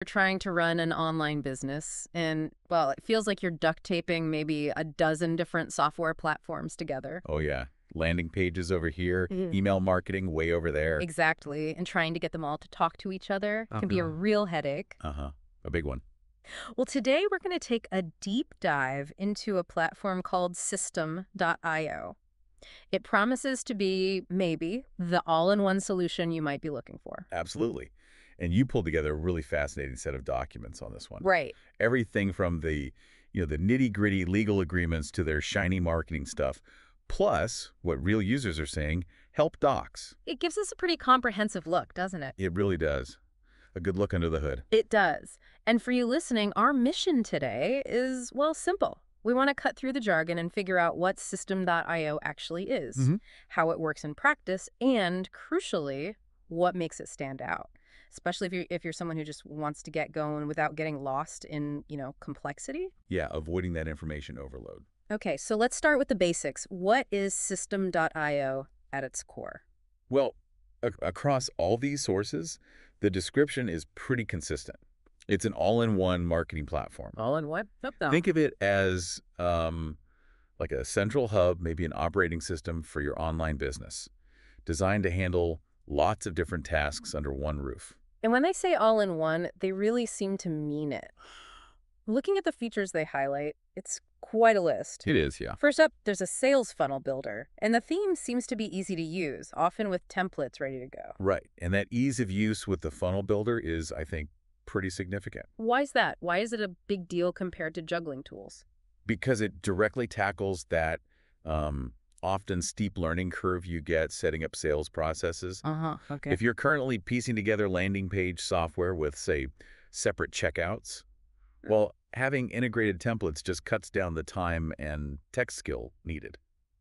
You're trying to run an online business, and, well, it feels like you're duct taping maybe a dozen different software platforms together. Oh, yeah. Landing pages over here, Mm. email marketing way over there. Exactly, and trying to get them all to talk to each other Oh, can be a God. real headache. Uh-huh. A big one. Well, today we're going to take a deep dive into a platform called Systeme IO. It promises to be, maybe, the all-in-one solution you might be looking for. Absolutely. And you pulled together a really fascinating set of documents on this one. Right. Everything from the nitty-gritty legal agreements to their shiny marketing stuff, plus what real users are saying, help docs. It gives us a pretty comprehensive look, doesn't it? It really does. A good look under the hood. It does. And for you listening, our mission today is, well, simple. We want to cut through the jargon and figure out what Systeme IO actually is, Mhm. how it works in practice, and, crucially, what makes it stand out. Especially if you're someone who just wants to get going without getting lost in, complexity. Yeah, avoiding that information overload. Okay, so let's start with the basics. What is Systeme IO at its core? Well, across all these sources, the description is pretty consistent. It's an all-in-one marketing platform. All in what? Nope, no. Think of it as like a central hub, maybe an operating system for your online business, designed to handle lots of different tasks under one roof. And when they say all in one, they really seem to mean it. Looking at the features they highlight, it's quite a list. It is, yeah. First up, there's a sales funnel builder, and the theme seems to be easy to use, often with templates ready to go. Right. And that ease of use with the funnel builder is, I think, pretty significant Why is that? Why is it a big deal compared to juggling tools? because it directly tackles that often steep learning curve you get setting up sales processes. Okay. If you're currently piecing together landing page software with, say, separate checkouts, well, having integrated templates just cuts down the time and tech skill needed.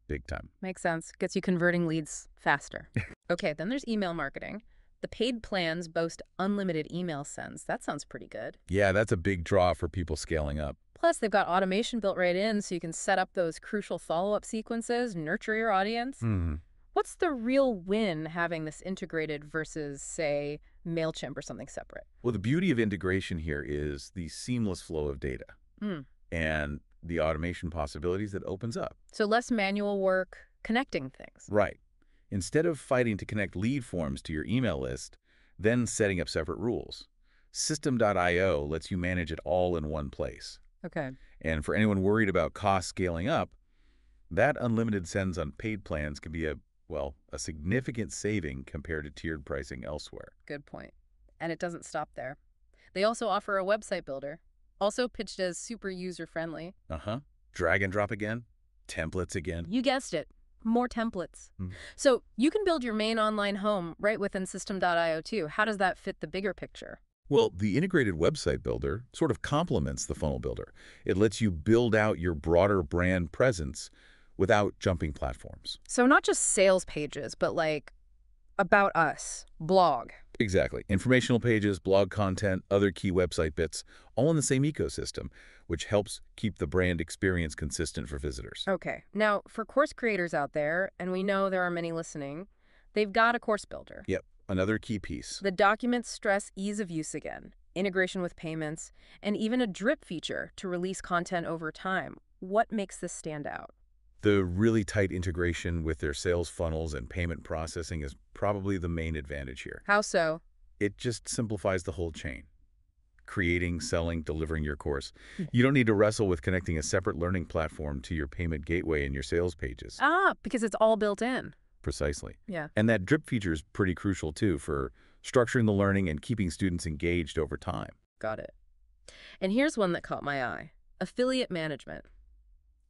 Big time. Makes sense. Gets you converting leads faster. Okay, then there's email marketing. The paid plans boast unlimited email sends. That sounds pretty good. Yeah, that's a big draw for people scaling up. Plus, they've got automation built right in so you can set up those crucial follow-up sequences, nurture your audience. What's the real win having this integrated versus, say, MailChimp or something separate? Well, the beauty of integration here is the seamless flow of data Mm. and the automation possibilities that opens up. So less manual work, connecting things. Right. Instead of fighting to connect lead forms to your email list, then setting up separate rules, Systeme IO lets you manage it all in one place. Okay. And for anyone worried about cost scaling up, that unlimited sends on paid plans can be a significant saving compared to tiered pricing elsewhere. Good point. And it doesn't stop there. They also offer a website builder, also pitched as super user-friendly. Drag and drop again, templates again. You guessed it. More templates. Mm. So you can build your main online home right within Systeme IO too. How does that fit the bigger picture? Well, the integrated website builder sort of complements the funnel builder. It lets you build out your broader brand presence without jumping platforms. So not just sales pages, but like about us, blog. Exactly. Informational pages, blog content, other key website bits, all in the same ecosystem, which helps keep the brand experience consistent for visitors. Okay. Now, for course creators out there, and we know there are many listening, they've got a course builder. Yep. Another key piece. The documents stress ease of use again, integration with payments, and even a drip feature to release content over time. What makes this stand out? The really tight integration with their sales funnels and payment processing is probably the main advantage here. How so? It just simplifies the whole chain. Creating, selling, delivering your course. You don't need to wrestle with connecting a separate learning platform to your payment gateway and your sales pages. Because it's all built in. Precisely. Yeah. And that drip feature is pretty crucial, too, for structuring the learning and keeping students engaged over time. Got it. And here's one that caught my eye. Affiliate management.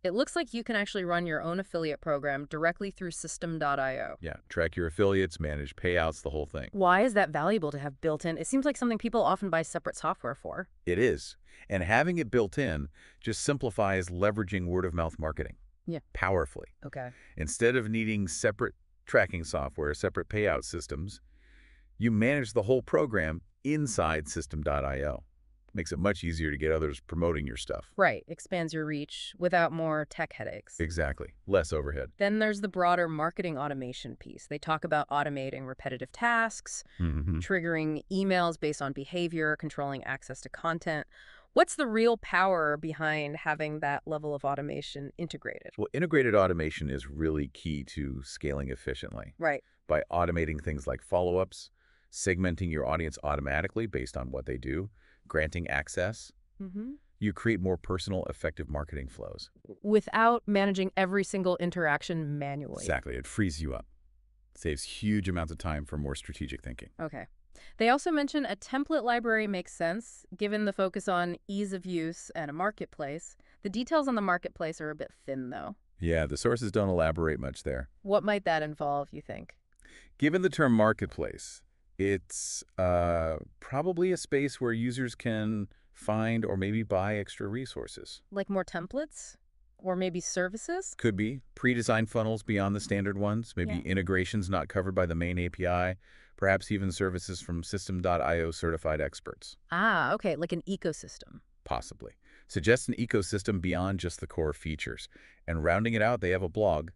It looks like you can actually run your own affiliate program directly through Systeme IO. Yeah, track your affiliates, manage payouts, the whole thing. Why is that valuable to have built in? It seems like something people often buy separate software for. It is. And having it built in just simplifies leveraging word-of-mouth marketing. Yeah. Powerfully. Okay. Instead of needing separate tracking software, separate payout systems, you manage the whole program inside Systeme IO. Makes it much easier to get others promoting your stuff. Right, expands your reach without more tech headaches. Exactly. Less overhead. Then there's the broader marketing automation piece. They talk about automating repetitive tasks, triggering emails based on behavior, controlling access to content. What's the real power behind having that level of automation integrated? Well, integrated automation is really key to scaling efficiently. Right. By automating things like follow-ups, segmenting your audience automatically based on what they do, granting access, you create more personal, effective marketing flows. Without managing every single interaction manually. Exactly. It frees you up. Saves huge amounts of time for more strategic thinking. Okay. They also mention a template library makes sense, given the focus on ease of use and a marketplace. The details on the marketplace are a bit thin, though. Yeah, the sources don't elaborate much there. What might that involve, you think? Given the term marketplace, it's probably a space where users can find or maybe buy extra resources. Like more templates? Or maybe services? Could be pre-designed funnels beyond the standard ones, maybe Yeah. integrations not covered by the main API, perhaps even services from Systeme IO certified experts. Ah, okay, like an ecosystem. Possibly. Suggests an ecosystem beyond just the core features. And rounding it out, they have a blog.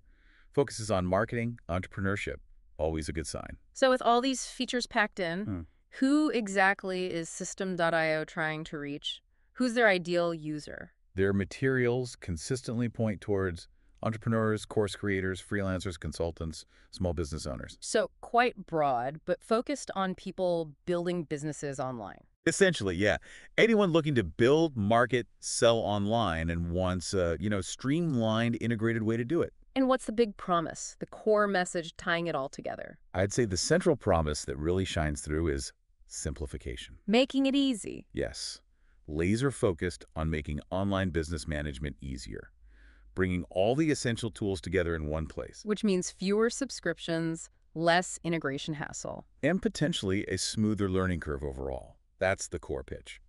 Focuses on marketing, entrepreneurship. Always a good sign. So with all these features packed in, who exactly is Systeme.io trying to reach? Who's their ideal user? Their materials consistently point towards entrepreneurs, course creators, freelancers, consultants, small business owners. So quite broad, but focused on people building businesses online. Essentially, yeah. Anyone looking to build, market, sell online and wants a, streamlined, integrated way to do it. And what's the big promise, the core message tying it all together? I'd say the central promise that really shines through is simplification. Making it easy. Yes. Laser-focused on making online business management easier. Bringing all the essential tools together in one place. Which means fewer subscriptions, less integration hassle. And potentially a smoother learning curve overall. That's the core pitch.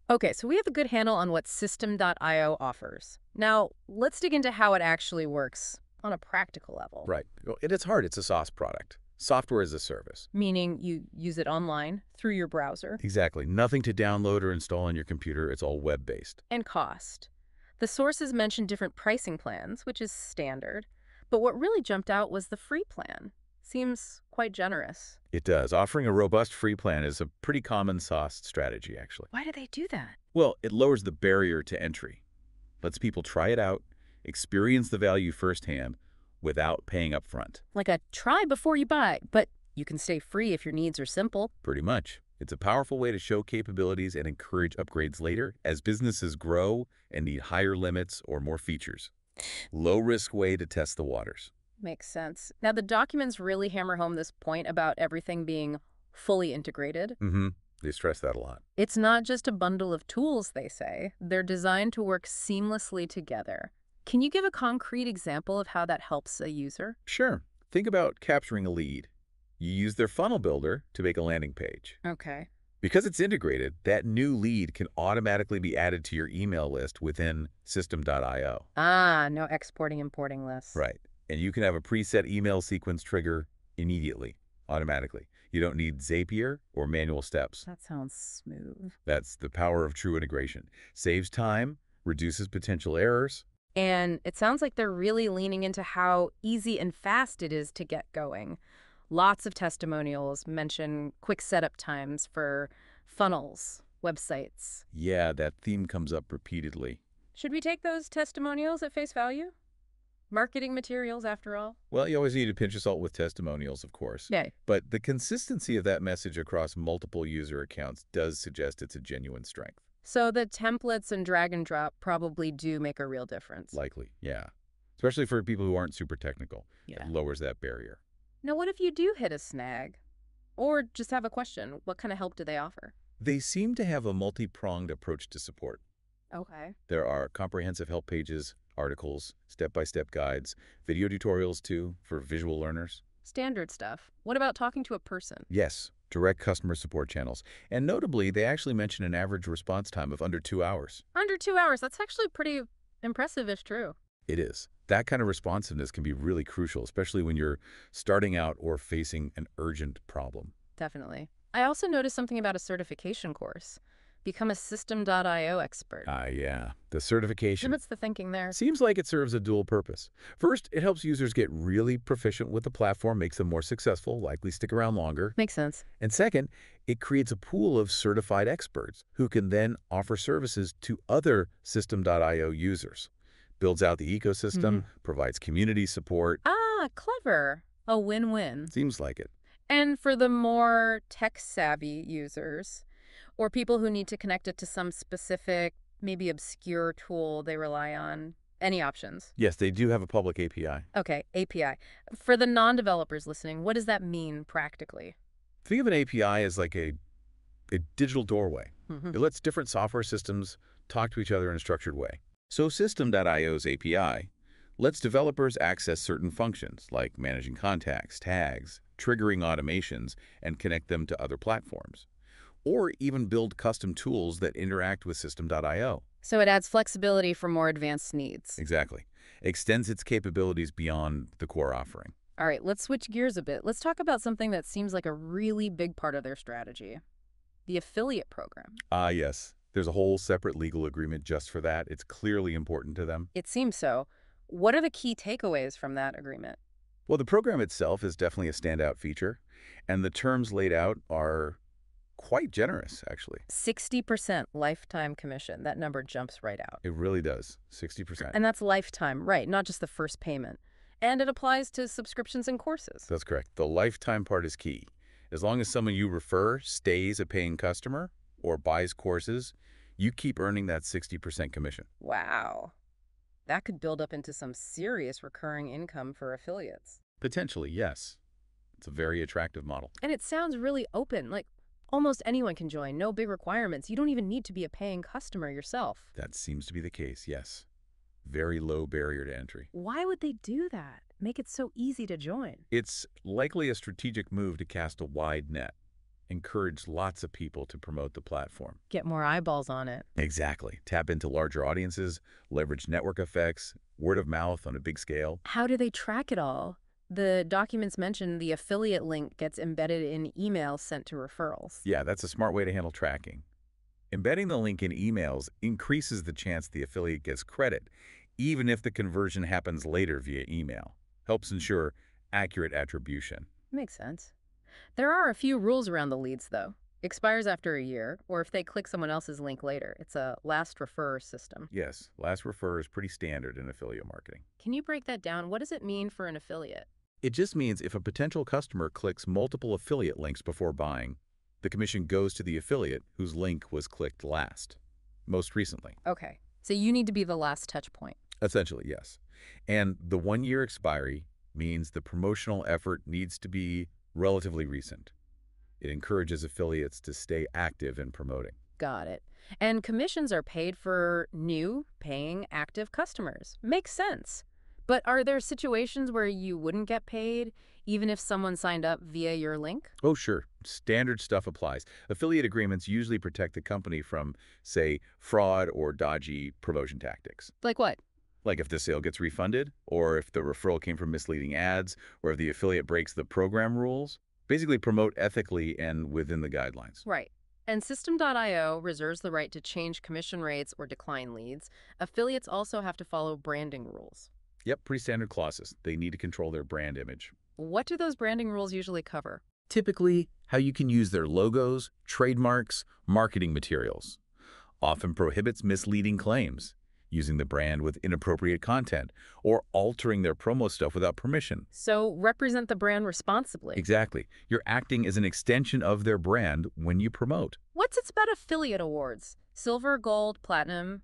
Okay, so we have a good handle on what Systeme.io offers. Now, let's dig into how it actually works on a practical level. Right. And it's hard. It's a SaaS product. Software as a service. Meaning you use it online through your browser. Exactly. Nothing to download or install on your computer. It's all web-based. And cost. The sources mention different pricing plans, which is standard. But what really jumped out was the free plan. Seems quite generous. It does. Offering a robust free plan is a pretty common SaaS strategy, actually. Why do they do that? Well, it lowers the barrier to entry. Lets people try it out, experience the value firsthand without paying up front. Like a try before you buy, but you can stay free if your needs are simple. Pretty much. It's a powerful way to show capabilities and encourage upgrades later as businesses grow and need higher limits or more features. Low-risk way to test the waters. Makes sense. Now, the documents really hammer home this point about everything being fully integrated. They stress that a lot. It's not just a bundle of tools, they say. They're designed to work seamlessly together. Can you give a concrete example of how that helps a user? Sure. Think about capturing a lead. You use their funnel builder to make a landing page. Okay. Because it's integrated, that new lead can automatically be added to your email list within Systeme.io. Ah, no exporting, importing lists. Right. And you can have a preset email sequence trigger immediately, automatically. You don't need Zapier or manual steps. That sounds smooth. That's the power of true integration. Saves time, reduces potential errors. And it sounds like they're really leaning into how easy and fast it is to get going. Lots of testimonials mention quick setup times for funnels, websites. Yeah, that theme comes up repeatedly. Should we take those testimonials at face value? Marketing materials, after all. Well, you always need a pinch of salt with testimonials, of course. Yeah. But the consistency of that message across multiple user accounts does suggest it's a genuine strength. So the templates and drag and drop probably do make a real difference. Likely, yeah. Especially for people who aren't super technical. Yeah. It lowers that barrier. Now, what if you do hit a snag? Or just have a question? What kind of help do they offer? They seem to have a multi-pronged approach to support. Okay. There are comprehensive help pages, articles, step-by-step guides, video tutorials too for visual learners. Standard stuff. What about talking to a person? Yes, direct customer support channels. And notably, they actually mention an average response time of under 2 hours. Under 2 hours. That's actually pretty impressive if true. It is. That kind of responsiveness can be really crucial, especially when you're starting out or facing an urgent problem. Definitely. I also noticed something about a certification course. Become a Systeme.io expert. Yeah. The certification. What's the thinking there? Seems like it serves a dual purpose. First, it helps users get really proficient with the platform, makes them more successful, likely stick around longer. Makes sense. And second, it creates a pool of certified experts who can then offer services to other Systeme.io users. Builds out the ecosystem, provides community support. Ah, clever. A win-win. Seems like it. And for the more tech-savvy users, or people who need to connect it to some specific, maybe obscure tool they rely on, any options? Yes, they do have a public API. Okay, API. For the non-developers listening, what does that mean practically? Think of an API as like a digital doorway. Mm-hmm. It lets different software systems talk to each other in a structured way. So Systeme.io's API lets developers access certain functions like managing contacts, tags, triggering automations, and connect them to other platforms. Or even build custom tools that interact with Systeme.io. So it adds flexibility for more advanced needs. Exactly. Extends its capabilities beyond the core offering. All right, let's switch gears a bit. Let's talk about something that seems like a really big part of their strategy. The affiliate program. Yes. There's a whole separate legal agreement just for that. It's clearly important to them. It seems so. What are the key takeaways from that agreement? Well, the program itself is definitely a standout feature, and the terms laid out are quite generous, actually. 60% lifetime commission. That number jumps right out. It really does, 60%. And that's lifetime, right, not just the first payment. And it applies to subscriptions and courses. That's correct. The lifetime part is key. As long as someone you refer stays a paying customer or buys courses, you keep earning that 60% commission. Wow. That could build up into some serious recurring income for affiliates. Potentially, yes. It's a very attractive model. And it sounds really open, like almost anyone can join, no big requirements. You don't even need to be a paying customer yourself. That seems to be the case, yes. Very low barrier to entry. Why would they do that? Make it so easy to join? It's likely a strategic move to cast a wide net. Encourage lots of people to promote the platform. Get more eyeballs on it. Exactly. Tap into larger audiences, leverage network effects, word of mouth on a big scale. How do they track it all? The documents mention the affiliate link gets embedded in emails sent to referrals. Yeah, that's a smart way to handle tracking. Embedding the link in emails increases the chance the affiliate gets credit, even if the conversion happens later via email. Helps ensure accurate attribution. Makes sense. There are a few rules around the leads, though. Expires after a year, or if they click someone else's link later. It's a last referrer system. Yes, last referrer is pretty standard in affiliate marketing. Can you break that down? What does it mean for an affiliate? It just means if a potential customer clicks multiple affiliate links before buying, the commission goes to the affiliate whose link was clicked last, most recently. Okay, so you need to be the last touch point. Essentially, yes. And the one-year expiry means the promotional effort needs to be relatively recent. It encourages affiliates to stay active in promoting. Got it. And commissions are paid for new, paying, active customers. Makes sense. But are there situations where you wouldn't get paid, even if someone signed up via your link? Oh, sure. Standard stuff applies. Affiliate agreements usually protect the company from, say, fraud or dodgy promotion tactics. Like what? Like if the sale gets refunded, or if the referral came from misleading ads, or if the affiliate breaks the program rules. Basically promote ethically and within the guidelines. Right. And Systeme.io reserves the right to change commission rates or decline leads. Affiliates also have to follow branding rules. Yep, pretty standard clauses. They need to control their brand image. What do those branding rules usually cover? Typically, how you can use their logos, trademarks, marketing materials. Often prohibits misleading claims, using the brand with inappropriate content, or altering their promo stuff without permission. So represent the brand responsibly. Exactly. You're acting as an extension of their brand when you promote. What's it about affiliate awards? Silver, gold, platinum,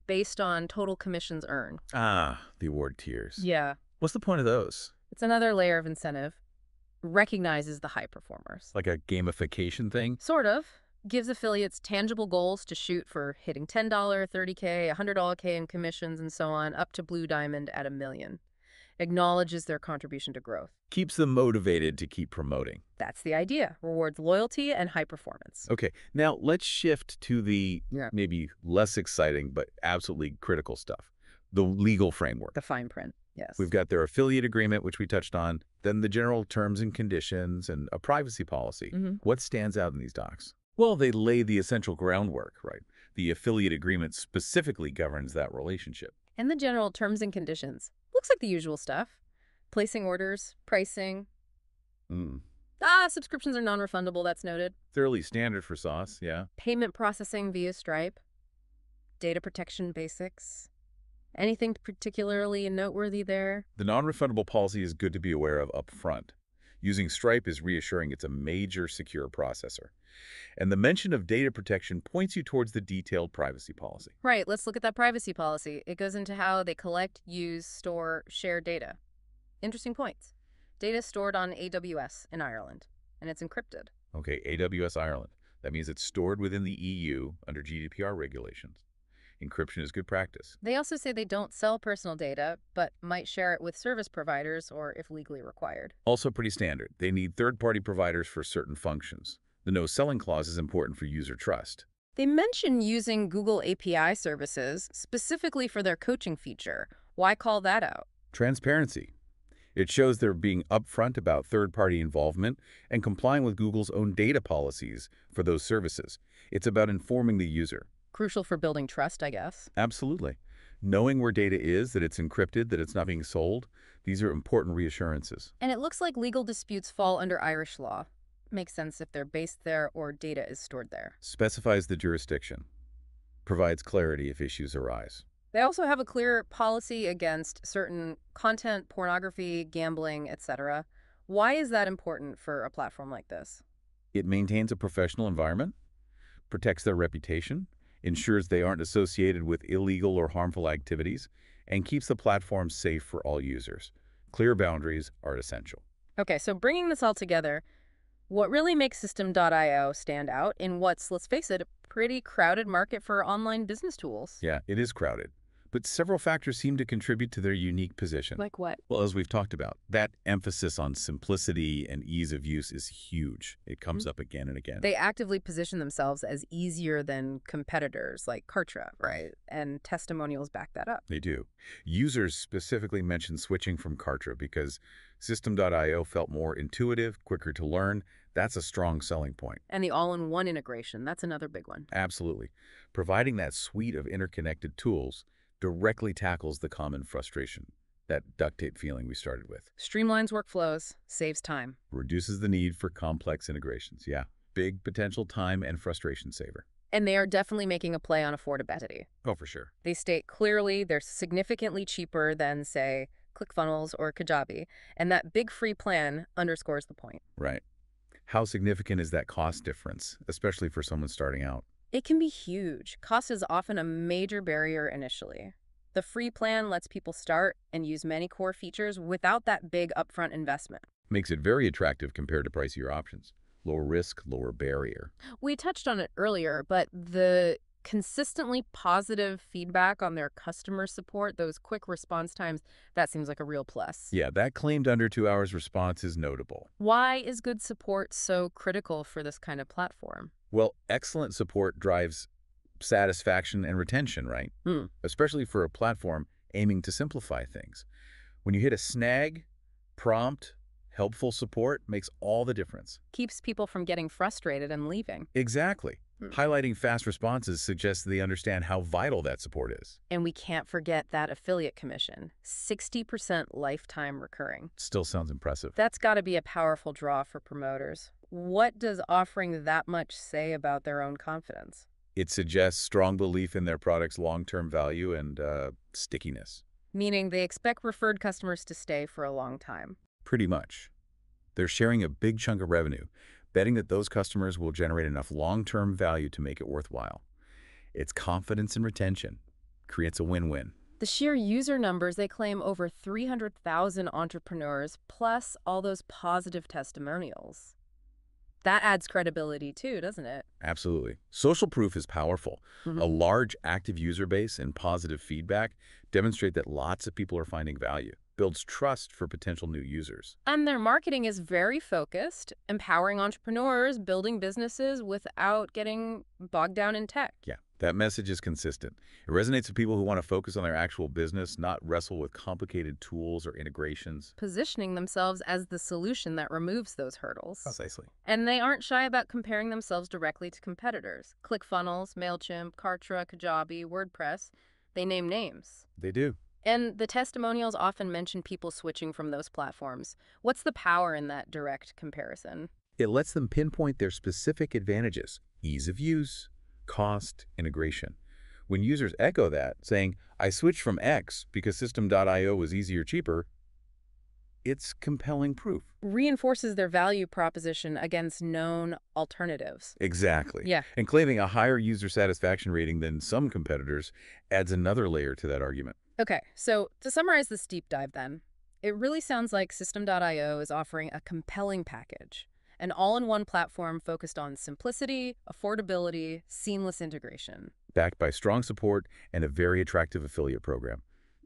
based on total commissions earned. Ah, the award tiers. Yeah. What's the point of those? It's another layer of incentive. Recognizes the high performers. Like a gamification thing? Sort of. Gives affiliates tangible goals to shoot for, hitting $10, $30K, $100K in commissions and so on, up to Blue Diamond at $1 million. Acknowledges their contribution to growth. Keeps them motivated to keep promoting. That's the idea. Rewards loyalty and high performance. Okay, now let's shift to the maybe less exciting but absolutely critical stuff. The legal framework. The fine print, yes. We've got their affiliate agreement, which we touched on, then the general terms and conditions and a privacy policy. What stands out in these docs? Well, they lay the essential groundwork, right? The affiliate agreement specifically governs that relationship. And the general terms and conditions. Looks like the usual stuff. Placing orders, pricing. Mm. Subscriptions are non-refundable, that's noted. Fairly standard for sauce, yeah. Payment processing via Stripe. Data protection basics. Anything particularly noteworthy there? The non-refundable policy is good to be aware of up front. Using Stripe is reassuring it's a major secure processor. And the mention of data protection points you towards the detailed privacy policy. Right, let's look at that privacy policy. It goes into how they collect, use, store, share data. Interesting points. Data stored on AWS in Ireland, and it's encrypted. Okay, AWS Ireland. That means it's stored within the EU under GDPR regulations. Encryption is good practice. They also say they don't sell personal data, but might share it with service providers or if legally required. Also pretty standard. They need third-party providers for certain functions. The no-selling clause is important for user trust. They mention using Google API services specifically for their coaching feature. Why call that out? Transparency. It shows they're being upfront about third-party involvement and complying with Google's own data policies for those services. It's about informing the user. Crucial for building trust, I guess. Absolutely. Knowing where data is, that it's encrypted, that it's not being sold, these are important reassurances. And it looks like legal disputes fall under Irish law. Makes sense if they're based there or data is stored there. Specifies the jurisdiction. Provides clarity if issues arise. They also have a clear policy against certain content, pornography, gambling, etc. Why is that important for a platform like this? It maintains a professional environment, protects their reputation, ensures they aren't associated with illegal or harmful activities, and keeps the platform safe for all users. Clear boundaries are essential. Okay, so bringing this all together, what really makes Systeme IO stand out in what's, let's face it, a pretty crowded market for online business tools? Yeah, it is crowded, but several factors seem to contribute to their unique position. Like what? Well, as we've talked about, that emphasis on simplicity and ease of use is huge. It comes up again and again. They actively position themselves as easier than competitors like Kartra, right? And testimonials back that up. They do. Users specifically mention switching from Kartra because Systeme IO felt more intuitive, quicker to learn. That's a strong selling point. And the all-in-one integration, that's another big one. Absolutely. Providing that suite of interconnected tools directly tackles the common frustration, that duct tape feeling we started with. Streamlines workflows, saves time. Reduces the need for complex integrations. Yeah, big potential time and frustration saver. And they are definitely making a play on affordability. Oh, for sure. They state clearly they're significantly cheaper than, say, ClickFunnels or Kajabi, and that big free plan underscores the point. Right. How significant is that cost difference, especially for someone starting out? It can be huge. Cost is often a major barrier initially. The free plan lets people start and use many core features without that big upfront investment. Makes it very attractive compared to pricier options. Lower risk, lower barrier. We touched on it earlier, but the consistently positive feedback on their customer support, those quick response times, that seems like a real plus. Yeah, that claimed under 2 hours response is notable. Why is good support so critical for this kind of platform? Well, excellent support drives satisfaction and retention, right? Especially for a platform aiming to simplify things. When you hit a snag, prompt, helpful support makes all the difference. Keeps people from getting frustrated and leaving. Exactly. Highlighting fast responses suggests they understand how vital that support is. And we can't forget that affiliate commission, 60% lifetime recurring. Still sounds impressive. That's got to be a powerful draw for promoters. What does offering that much say about their own confidence? It suggests strong belief in their product's long-term value and stickiness. Meaning they expect referred customers to stay for a long time. Pretty much. They're sharing a big chunk of revenue, betting that those customers will generate enough long-term value to make it worthwhile. It's confidence and retention. Creates a win-win. The sheer user numbers, they claim over 300,000 entrepreneurs, plus all those positive testimonials. That adds credibility too, doesn't it? Absolutely. Social proof is powerful. A large active user base and positive feedback demonstrate that lots of people are finding value. Builds trust for potential new users. And their marketing is very focused, empowering entrepreneurs, building businesses without getting bogged down in tech. Yeah, That message is consistent. It resonates with people who want to focus on their actual business, not wrestle with complicated tools or integrations. Positioning themselves as the solution that removes those hurdles. Precisely. And they aren't shy about comparing themselves directly to competitors. ClickFunnels, MailChimp, Kartra, Kajabi, WordPress, they name names. They do. And the testimonials often mention people switching from those platforms. What's the power in that direct comparison? It lets them pinpoint their specific advantages: ease of use, cost, integration. When users echo that, saying, I switched from X because Systeme IO was easier, cheaper, it's compelling proof. Reinforces their value proposition against known alternatives. Exactly. Yeah. And claiming a higher user satisfaction rating than some competitors adds another layer to that argument. Okay, so to summarize this deep dive then, it really sounds like Systeme IO is offering a compelling package. An all-in-one platform focused on simplicity, affordability, seamless integration. Backed by strong support and a very attractive affiliate program,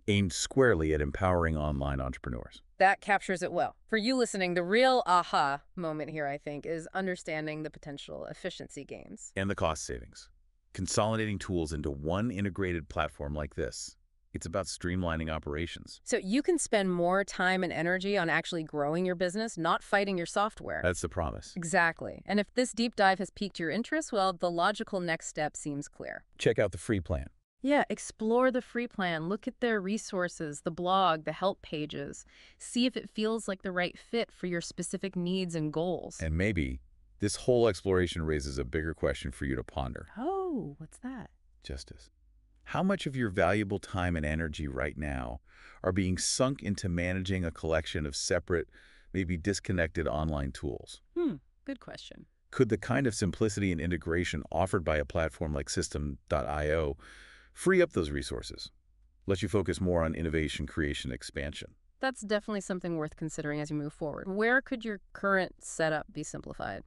aimed squarely at empowering online entrepreneurs. That captures it well. For you listening, the real aha moment here, I think, is understanding the potential efficiency gains. And the cost savings. Consolidating tools into one integrated platform like this. It's about streamlining operations. So you can spend more time and energy on actually growing your business, not fighting your software. That's the promise. Exactly. And if this deep dive has piqued your interest, well, the logical next step seems clear. Check out the free plan. Yeah, explore the free plan. Look at their resources, the blog, the help pages. See if it feels like the right fit for your specific needs and goals. And maybe this whole exploration raises a bigger question for you to ponder. Oh, what's that? Justice. How much of your valuable time and energy right now are being sunk into managing a collection of separate, maybe disconnected online tools? Good question. Could the kind of simplicity and integration offered by a platform like Systeme IO free up those resources, let you focus more on innovation, creation, expansion? That's definitely something worth considering as you move forward. Where could your current setup be simplified?